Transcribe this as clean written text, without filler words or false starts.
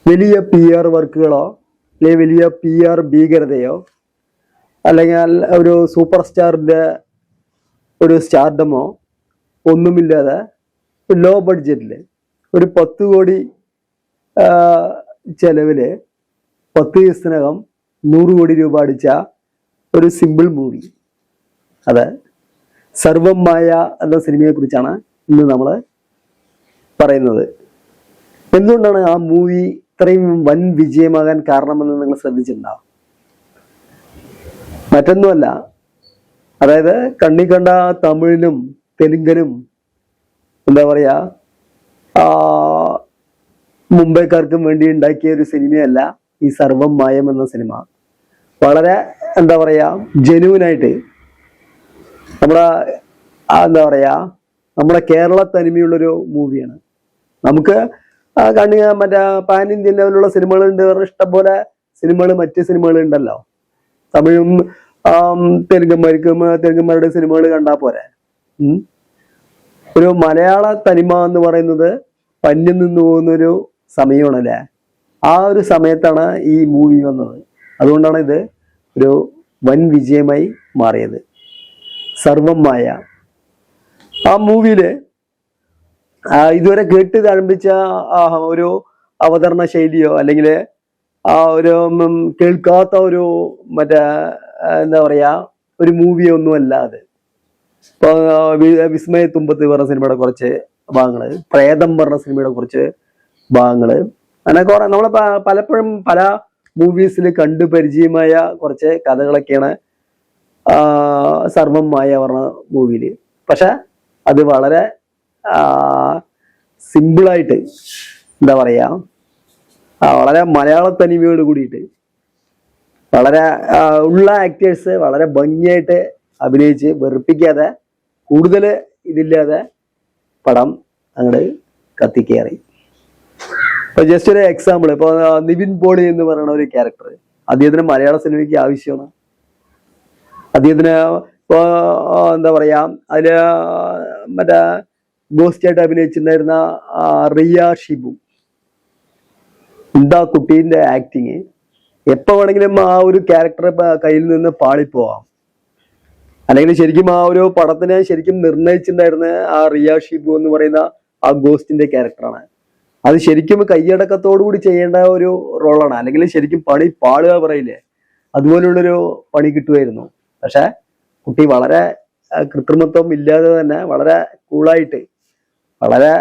വലിയ PR വർക്കുകളോ അല്ലെങ്കിൽ വലിയ PR ഭീകരതയോ അല്ലെങ്കിൽ ഒരു സൂപ്പർ സ്റ്റാറിന്റെ ഒരു സ്റ്റാർഡമോ ഒന്നുമില്ലാതെ ലോ ബഡ്ജറ്റില് ഒരു 10 കോടി ചെലവില് 10 ദിവസത്തിനകം 100 കോടി രൂപ അടിച്ച ഒരു സിമ്പിൾ മൂവി. അത് സർവം മായ എന്ന സിനിമയെ കുറിച്ചാണ് ഇന്ന് നമ്മൾ പറയുന്നത്. എന്തുകൊണ്ടാണ് ആ മൂവി ഇത്രയും വൻ വിജയമാകാൻ കാരണമെന്ന് നിങ്ങൾ ശ്രദ്ധിച്ചിട്ടുണ്ടാവും? മറ്റൊന്നുമല്ല, അതായത് കണ്ണി കണ്ട തമിഴിനും തെലുങ്കനും എന്താ പറയാ മുംബൈക്കാർക്കും വേണ്ടി ഉണ്ടാക്കിയ ഒരു സിനിമയല്ല ഈ സർവം മായം എന്ന സിനിമ. വളരെ എന്താ പറയാ ജെന്യൂനായിട്ട് നമ്മുടെ എന്താ പറയാ നമ്മുടെ കേരള തനിമയുള്ളൊരു മൂവിയാണ്. നമുക്ക് മറ്റേ പാൻ ഇന്ത്യൻ ലെവലുള്ള സിനിമകളുണ്ട്, ഇഷ്ടംപോലെ സിനിമകൾ, മറ്റ് സിനിമകൾ ഉണ്ടല്ലോ. തമിഴും തെലുങ്കന്മാരുടെ സിനിമകൾ കണ്ടാൽ പോരെ. ഒരു മലയാള തനിമ എന്ന് പറയുന്നത് പന്യം നിന്ന് പോകുന്നൊരു സമയമാണല്ലേ. ആ ഒരു സമയത്താണ് ഈ മൂവി വന്നത്. അതുകൊണ്ടാണ് ഇത് ഒരു വൻ വിജയമായി മാറിയത്. സർവം മായ ആ മൂവിയില് ഇതുവരെ കേട്ട് തഴമ്പിച്ച ഒരു അവതരണ ശൈലിയോ അല്ലെങ്കിൽ ആ ഒരു കേൾക്കാത്ത ഒരു മറ്റേ എന്താ പറയാ ഒരു മൂവിയോ ഒന്നുമല്ല അത്. ഇപ്പൊ വിസ്മയ തുമ്പത്ത് പറഞ്ഞ സിനിമയുടെ കുറച്ച് ഭാഗങ്ങള്, പ്രേതം പറഞ്ഞ സിനിമയുടെ കുറച്ച് ഭാഗങ്ങള്, അങ്ങനെ കുറെ നമ്മൾ പലപ്പോഴും പല മൂവീസിൽ കണ്ടു പരിചയമായ കുറച്ച് കഥകളൊക്കെയാണ് സർവം മായ പറഞ്ഞ മൂവിയില്. പക്ഷെ അത് വളരെ സിമ്പിളായിട്ട് എന്താ പറയാ വളരെ മലയാള തനിമയോട് കൂടിയിട്ട് വളരെ ഉള്ള ആക്ടേഴ്സ് വളരെ ഭംഗിയായിട്ട് അഭിനയിച്ച് വെറുപ്പിക്കാതെ കൂടുതൽ ഇതില്ലാതെ പടം അങ്ങോട്ട് കത്തിക്കേറി. ഇപ്പൊ ജസ്റ്റ് ഒരു എക്സാമ്പിൾ, ഇപ്പൊ നിവിൻ പോളി എന്ന് പറയുന്ന ഒരു ക്യാരക്ടർ അദ്ദേഹത്തിന് മലയാള സിനിമയ്ക്ക് ആവശ്യമാണ്. അദ്ദേഹത്തിന് ഇപ്പൊ എന്താ പറയാ അതില് മറ്റേ ഗോസ്റ്റായിട്ട് അഭിനയിച്ചിട്ടുണ്ടായിരുന്ന റിയ ഷിബു, എന്താ കുട്ടീന്റെ ആക്ടിങ്! എപ്പോ വേണമെങ്കിലും ആ ഒരു ക്യാരക്ടർ കയ്യിൽ നിന്ന് പാളിപ്പോവാം. അല്ലെങ്കിൽ ശരിക്കും ആ ഒരു പടത്തിനെ ശരിക്കും നിർണയിച്ചിട്ടുണ്ടായിരുന്ന ആ റിയ ഷിബു എന്ന് പറയുന്ന ആ ഗോസ്റ്റിന്റെ ക്യാരക്ടറാണ്. അത് ശരിക്കും കൈയടക്കത്തോടു കൂടി ചെയ്യേണ്ട ഒരു റോളാണ്. അല്ലെങ്കിൽ ശരിക്കും പണി പാളുക പറയില്ലേ, അതുപോലുള്ളൊരു പണി കിട്ടുമായിരുന്നു. പക്ഷെ കുട്ടി വളരെ കൃത്രിമത്വം ഇല്ലാതെ തന്നെ വളരെ കൂളായിട്ട് വളരെ